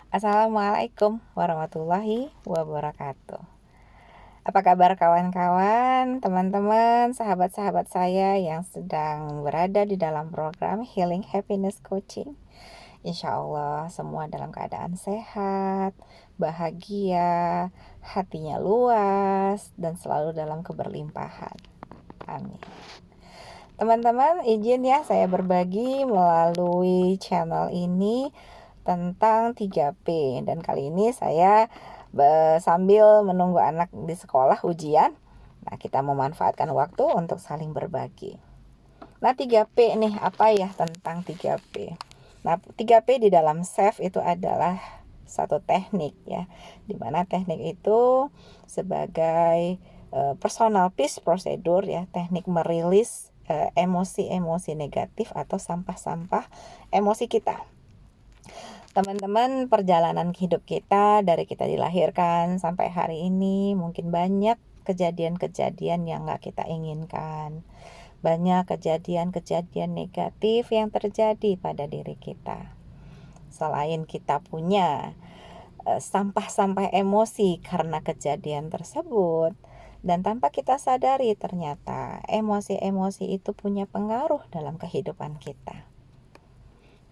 Assalamualaikum warahmatullahi wabarakatuh. Apa kabar kawan-kawan, teman-teman, sahabat-sahabat saya yang sedang berada di dalam program Healing Happiness Coaching? Insya Allah semua dalam keadaan sehat, bahagia, hatinya luas, dan selalu dalam keberlimpahan. Amin. Teman-teman, izin ya saya berbagi melalui channel ini tentang 3P, dan kali ini saya sambil menunggu anak di sekolah ujian. Nah, kita memanfaatkan waktu untuk saling berbagi. Nah, 3P nih, apa ya tentang 3P? Nah, 3P di dalam SAFE itu adalah satu teknik ya, dimana teknik itu sebagai personal peace procedure ya, teknik merilis emosi-emosi negatif atau sampah-sampah emosi kita. Teman-teman, perjalanan hidup kita dari kita dilahirkan sampai hari ini mungkin banyak kejadian-kejadian yang gak kita inginkan. Banyak kejadian-kejadian negatif yang terjadi pada diri kita. Selain kita punya sampah-sampah emosi karena kejadian tersebut, dan tanpa kita sadari ternyata emosi-emosi itu punya pengaruh dalam kehidupan kita.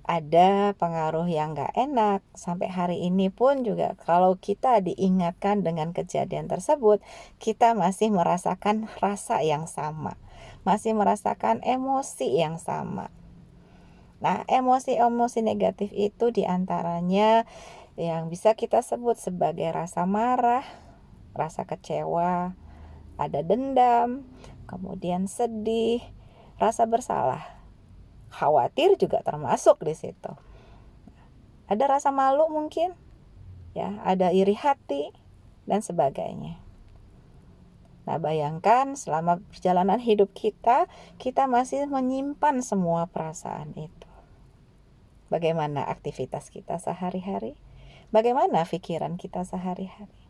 Ada pengaruh yang gak enak. Sampai hari ini pun juga kalau kita diingatkan dengan kejadian tersebut, kita masih merasakan rasa yang sama, masih merasakan emosi yang sama. Nah, emosi-emosi negatif itu diantaranya yang bisa kita sebut sebagai rasa marah, rasa kecewa, ada dendam, kemudian sedih, rasa bersalah, khawatir juga termasuk di situ. Ada rasa malu mungkin, ya, ada iri hati dan sebagainya. Nah, bayangkan selama perjalanan hidup kita masih menyimpan semua perasaan itu. Bagaimana aktivitas kita sehari-hari? Bagaimana pikiran kita sehari-hari?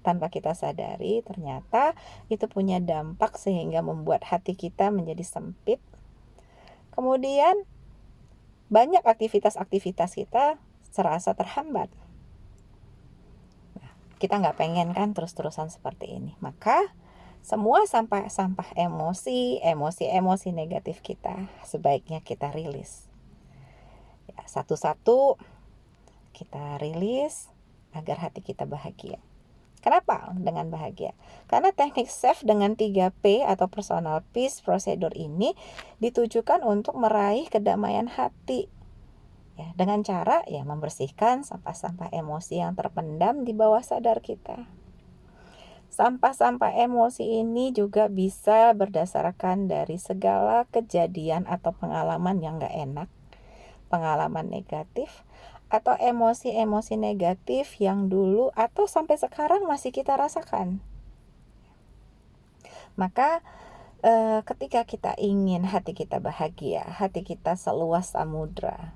Tanpa kita sadari, ternyata itu punya dampak sehingga membuat hati kita menjadi sempit. Kemudian banyak aktivitas-aktivitas kita serasa terhambat. Nah, kita nggak pengen kan terus-terusan seperti ini. Maka semua sampah-sampah emosi negatif kita sebaiknya kita rilis. Ya, satu-satu kita rilis agar hati kita bahagia. Kenapa dengan bahagia? Karena teknik SAFE dengan 3P atau personal peace procedure ini ditujukan untuk meraih kedamaian hati. Ya, dengan cara ya membersihkan sampah-sampah emosi yang terpendam di bawah sadar kita. Sampah-sampah emosi ini juga bisa berdasarkan dari segala kejadian atau pengalaman yang gak enak, pengalaman negatif, atau emosi-emosi negatif yang dulu atau sampai sekarang masih kita rasakan. Maka ketika kita ingin hati kita bahagia, hati kita seluas samudra,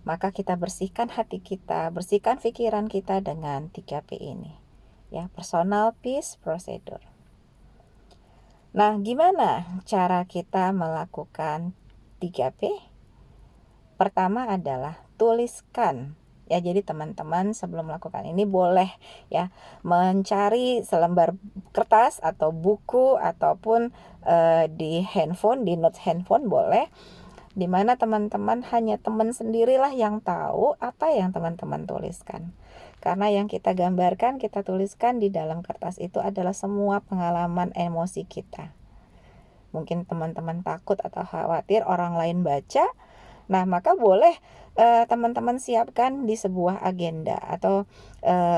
maka kita bersihkan hati kita, bersihkan pikiran kita dengan 3P ini. Ya, personal peace procedure. Nah, gimana cara kita melakukan 3P? Pertama adalah tuliskan. Ya, jadi teman-teman sebelum melakukan ini boleh ya mencari selembar kertas atau buku ataupun di handphone, di notes handphone boleh, di mana teman-teman hanya teman sendirilah yang tahu apa yang teman-teman tuliskan. Karena yang kita gambarkan, kita tuliskan di dalam kertas itu adalah semua pengalaman emosi kita. Mungkin teman-teman takut atau khawatir orang lain baca. Nah, maka boleh teman-teman siapkan di sebuah agenda atau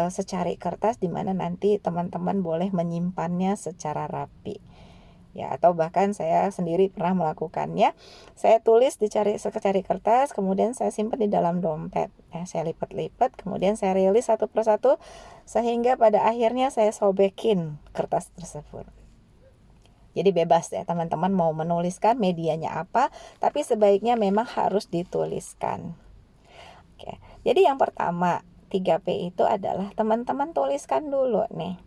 secari kertas di mana nanti teman-teman boleh menyimpannya secara rapi. Ya, atau bahkan saya sendiri pernah melakukannya. Saya tulis di secari kertas, kemudian saya simpan di dalam dompet. Ya, saya lipat-lipat, kemudian saya rilis satu persatu sehingga pada akhirnya saya sobekin kertas tersebut. Jadi bebas ya teman-teman mau menuliskan medianya apa, tapi sebaiknya memang harus dituliskan. Oke. Jadi yang pertama 3P itu adalah teman-teman tuliskan dulu nih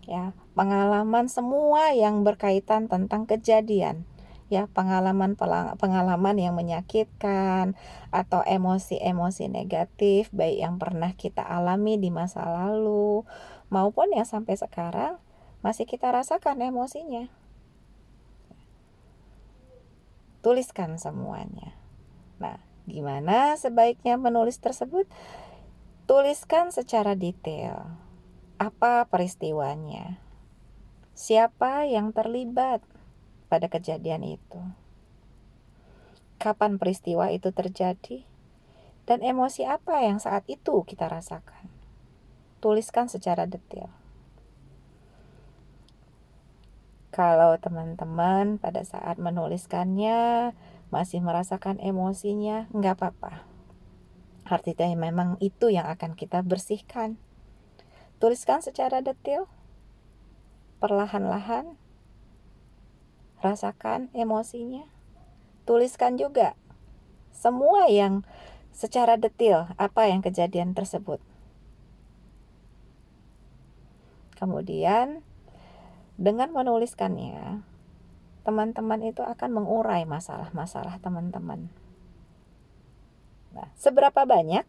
ya, pengalaman semua yang berkaitan tentang kejadian ya, pengalaman yang menyakitkan atau emosi-emosi negatif baik yang pernah kita alami di masa lalu maupun yang sampai sekarang masih kita rasakan emosinya. Tuliskan semuanya. Nah, gimana sebaiknya menulis tersebut? Tuliskan secara detail. Apa peristiwanya? Siapa yang terlibat pada kejadian itu? Kapan peristiwa itu terjadi? Dan emosi apa yang saat itu kita rasakan? Tuliskan secara detail. Kalau teman-teman pada saat menuliskannya masih merasakan emosinya, nggak apa-apa. Artinya memang itu yang akan kita bersihkan. Tuliskan secara detail, perlahan-lahan, rasakan emosinya. Tuliskan juga semua yang secara detail apa yang kejadian tersebut. Kemudian dengan menuliskannya, teman-teman itu akan mengurai masalah-masalah teman-teman. Nah, seberapa banyak?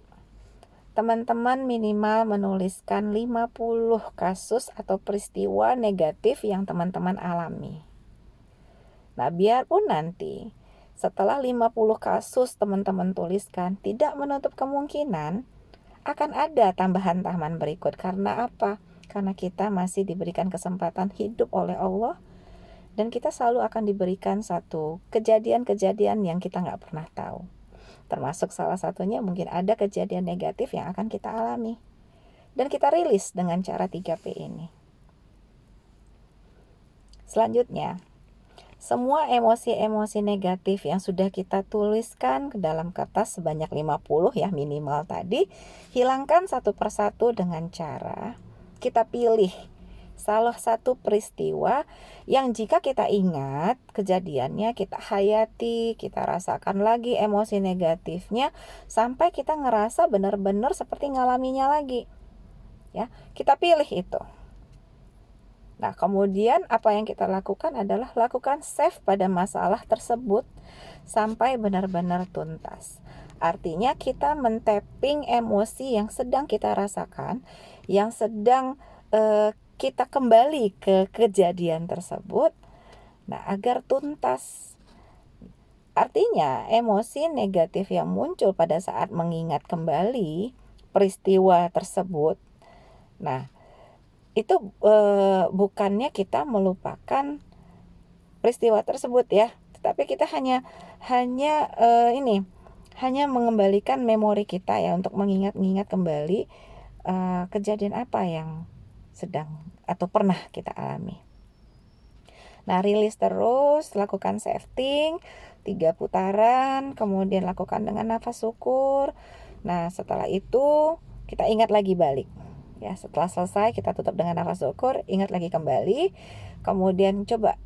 Teman-teman minimal menuliskan 50 kasus atau peristiwa negatif yang teman-teman alami. Nah, biarpun nanti setelah 50 kasus teman-teman tuliskan, tidak menutup kemungkinan akan ada tambahan-tambahan berikut. Karena apa? Karena kita masih diberikan kesempatan hidup oleh Allah, dan kita selalu akan diberikan satu kejadian-kejadian yang kita nggak pernah tahu. Termasuk salah satunya mungkin ada kejadian negatif yang akan kita alami. Dan kita rilis dengan cara 3P ini. Selanjutnya, semua emosi-emosi negatif yang sudah kita tuliskan ke dalam kertas sebanyak 50 ya minimal tadi, hilangkan satu persatu dengan cara kita pilih salah satu peristiwa yang jika kita ingat kejadiannya, kita hayati, kita rasakan lagi emosi negatifnya sampai kita ngerasa benar-benar seperti ngalaminya lagi. Ya, kita pilih itu. Nah, kemudian apa yang kita lakukan adalah lakukan save pada masalah tersebut sampai benar-benar tuntas. Artinya kita men-tapping emosi yang sedang kita rasakan, yang sedang kita kembali ke kejadian tersebut, nah agar tuntas. Artinya emosi negatif yang muncul pada saat mengingat kembali peristiwa tersebut, nah itu bukannya kita melupakan peristiwa tersebut ya, tetapi kita hanya mengembalikan memori kita ya untuk mengingat-ingat kembali kejadian apa yang sedang atau pernah kita alami. Nah, rilis terus, lakukan safeting 3 putaran, kemudian lakukan dengan nafas syukur. Nah, setelah itu kita ingat lagi balik. Ya, setelah selesai kita tutup dengan nafas syukur, ingat lagi kembali, kemudian coba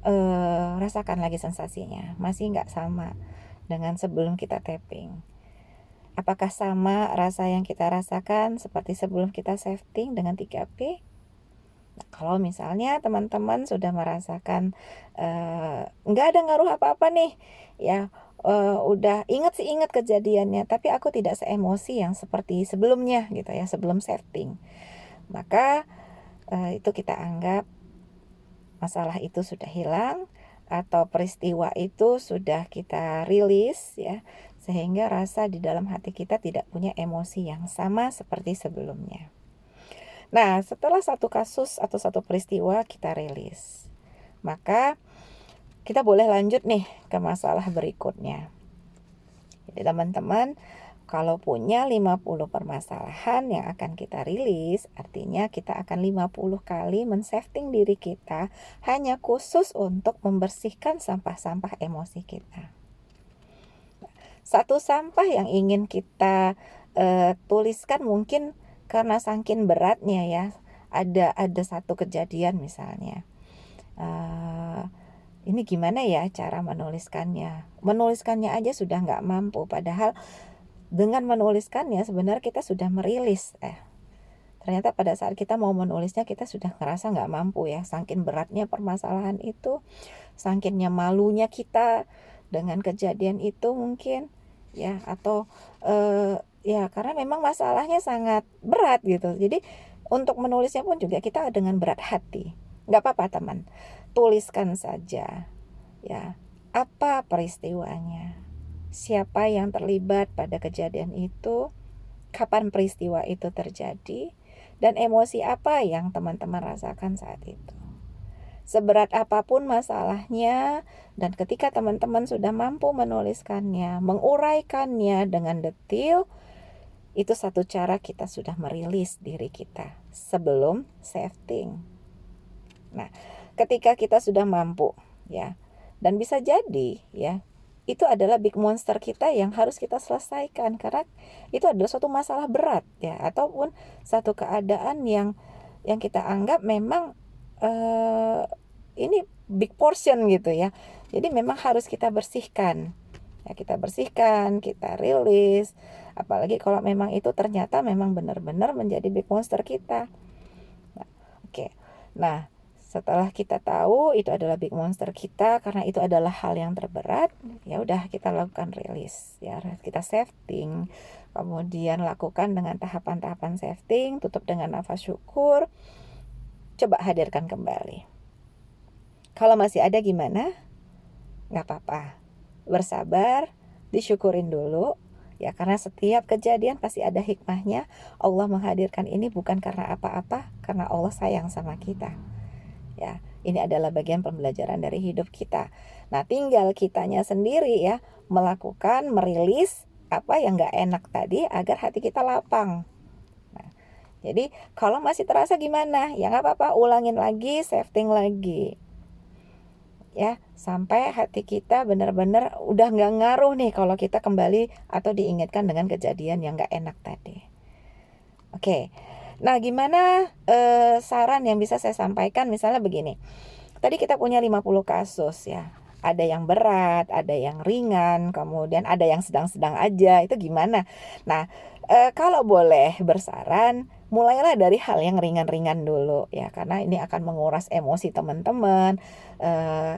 rasakan lagi sensasinya. Masih nggak sama dengan sebelum kita tapping? Apakah sama rasa yang kita rasakan seperti sebelum kita safeting dengan 3P? Nah, kalau misalnya teman-teman sudah merasakan nggak ada ngaruh apa-apa nih, ya udah ingat kejadiannya, tapi aku tidak seemosi yang seperti sebelumnya gitu ya, sebelum safeting. Maka itu kita anggap masalah itu sudah hilang atau peristiwa itu sudah kita rilis ya, sehingga rasa di dalam hati kita tidak punya emosi yang sama seperti sebelumnya. Nah, setelah satu kasus atau satu peristiwa kita rilis, maka kita boleh lanjut nih ke masalah berikutnya. Jadi teman-teman, kalau punya 50 permasalahan yang akan kita rilis, artinya kita akan 50 kali men-safting diri kita hanya khusus untuk membersihkan sampah-sampah emosi kita. Satu sampah yang ingin kita tuliskan mungkin karena saking beratnya ya, ada satu kejadian misalnya, ini gimana ya cara menuliskannya aja sudah nggak mampu, padahal dengan menuliskannya sebenarnya kita sudah merilis Ternyata pada saat kita mau menulisnya kita sudah ngerasa nggak mampu ya, saking beratnya permasalahan itu, sakingnya malunya kita dengan kejadian itu mungkin ya, atau ya karena memang masalahnya sangat berat gitu. Jadi untuk menulisnya pun juga kita dengan berat hati. Nggak apa-apa teman, tuliskan saja ya, apa peristiwanya, siapa yang terlibat pada kejadian itu, kapan peristiwa itu terjadi, dan emosi apa yang teman-teman rasakan saat itu. Seberat apapun masalahnya, dan ketika teman-teman sudah mampu menuliskannya, menguraikannya dengan detail, itu satu cara kita sudah merilis diri kita sebelum safety. Nah, ketika kita sudah mampu ya, dan bisa jadi ya, itu adalah big monster kita yang harus kita selesaikan, karena itu adalah suatu masalah berat ya, ataupun satu keadaan yang kita anggap memang ini big portion gitu ya. Jadi memang harus kita bersihkan. Ya, kita bersihkan, kita rilis. Apalagi kalau memang itu ternyata memang benar-benar menjadi big monster kita. Nah, oke. Nah, setelah kita tahu itu adalah big monster kita karena itu adalah hal yang terberat, ya udah kita lakukan rilis ya, kita safety, kemudian lakukan dengan tahapan-tahapan safety, tutup dengan nafas syukur, coba hadirkan kembali. Kalau masih ada gimana? Nggak apa-apa, bersabar, disyukurin dulu ya, karena setiap kejadian pasti ada hikmahnya. Allah menghadirkan ini bukan karena apa-apa, karena Allah sayang sama kita. Ya, ini adalah bagian pembelajaran dari hidup kita. Nah, tinggal kitanya sendiri ya, melakukan, merilis apa yang gak enak tadi agar hati kita lapang. Nah, jadi kalau masih terasa gimana, ya gak apa-apa, ulangin lagi, safting lagi. Ya, sampai hati kita benar-benar udah gak ngaruh nih kalau kita kembali atau diingatkan dengan kejadian yang gak enak tadi. Oke. Nah, gimana saran yang bisa saya sampaikan? Misalnya begini, tadi kita punya 50 kasus ya, ada yang berat, ada yang ringan, kemudian ada yang sedang-sedang aja, itu gimana? Nah, kalau boleh bersaran, mulailah dari hal yang ringan-ringan dulu ya, karena ini akan menguras emosi teman-teman.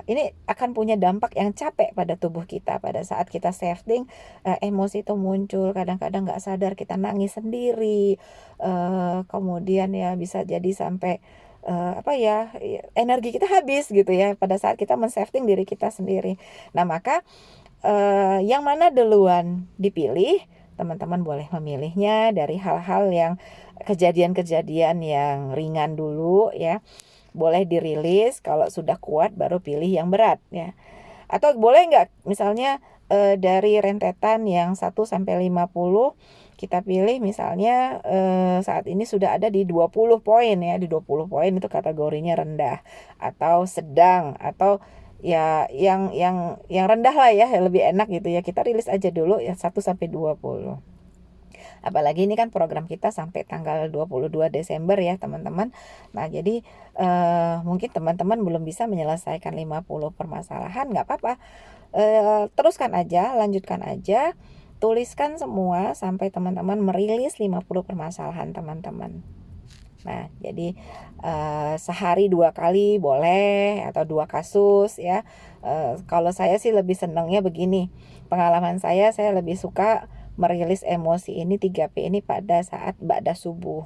Ini akan punya dampak yang capek pada tubuh kita pada saat kita safety. Emosi itu muncul, kadang-kadang nggak sadar kita nangis sendiri, kemudian ya bisa jadi sampai energi kita habis gitu ya pada saat kita men-safety diri kita sendiri. Nah, maka yang mana duluan dipilih, teman-teman boleh memilihnya dari hal-hal yang kejadian-kejadian yang ringan dulu ya. Boleh dirilis, kalau sudah kuat baru pilih yang berat ya. Atau boleh nggak misalnya dari rentetan yang 1 sampai 50 kita pilih misalnya saat ini sudah ada di 20 poin ya. Di 20 poin itu kategorinya rendah atau sedang, atau ya yang rendah lah ya, lebih enak gitu ya. Kita rilis aja dulu ya 1 sampai 20. Apalagi ini kan program kita sampai tanggal 22 Desember ya teman-teman. Nah, jadi mungkin teman-teman belum bisa menyelesaikan 50 permasalahan, nggak apa-apa. Teruskan aja, lanjutkan aja, tuliskan semua sampai teman-teman merilis 50 permasalahan teman-teman. Nah, jadi sehari 2 kali boleh, atau 2 kasus ya. Kalau saya sih lebih senangnya begini, pengalaman saya lebih suka merilis emosi ini 3P ini pada saat ba'da subuh.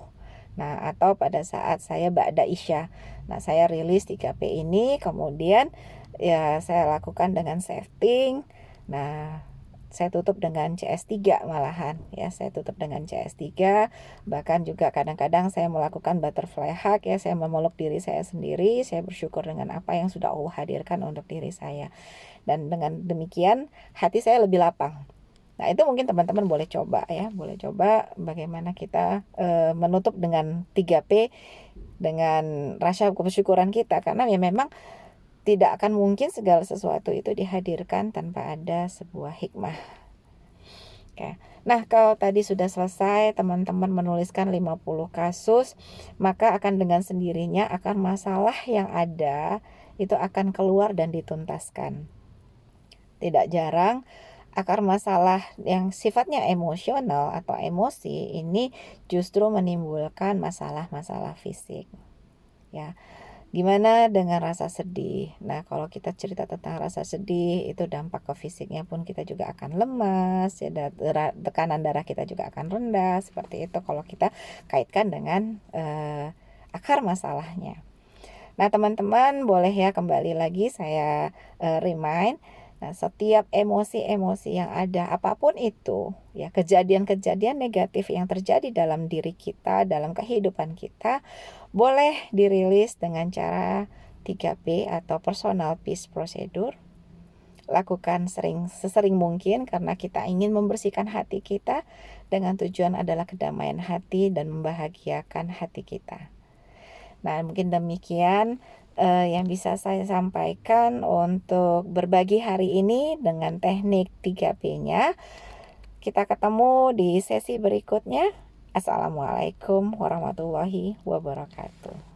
Nah, atau pada saat saya ba'da isya. Nah, saya rilis 3P ini, kemudian ya saya lakukan dengan safety. Nah, saya tutup dengan CS3 malahan ya, saya tutup dengan CS3. Bahkan juga kadang-kadang saya melakukan butterfly hug ya, saya memeluk diri saya sendiri, saya bersyukur dengan apa yang sudah Allah hadirkan untuk diri saya. Dan dengan demikian hati saya lebih lapang. Nah, itu mungkin teman-teman boleh coba ya, boleh coba bagaimana kita menutup dengan 3P dengan rasa kesyukuran kita, karena ya memang tidak akan mungkin segala sesuatu itu dihadirkan tanpa ada sebuah hikmah. Oke. Nah, kalau tadi sudah selesai teman-teman menuliskan 50 kasus, maka akan dengan sendirinya akan masalah yang ada itu akan keluar dan dituntaskan. Tidak jarang akar masalah yang sifatnya emosional atau emosi ini justru menimbulkan masalah-masalah fisik, ya. Gimana dengan rasa sedih? Nah, kalau kita cerita tentang rasa sedih, itu dampak ke fisiknya pun kita juga akan lemas, ya, tekanan darah kita juga akan rendah, seperti itu kalau kita kaitkan dengan akar masalahnya. Nah, teman-teman boleh ya kembali lagi saya remind. Nah, setiap emosi-emosi yang ada, apapun itu, ya, kejadian-kejadian negatif yang terjadi dalam diri kita, dalam kehidupan kita, boleh dirilis dengan cara 3P atau personal peace procedure. Lakukan sesering mungkin karena kita ingin membersihkan hati kita dengan tujuan adalah kedamaian hati dan membahagiakan hati kita. Nah, mungkin demikian yang bisa saya sampaikan untuk berbagi hari ini dengan teknik 3P-nya. Kita ketemu di sesi berikutnya. Assalamualaikum warahmatullahi wabarakatuh.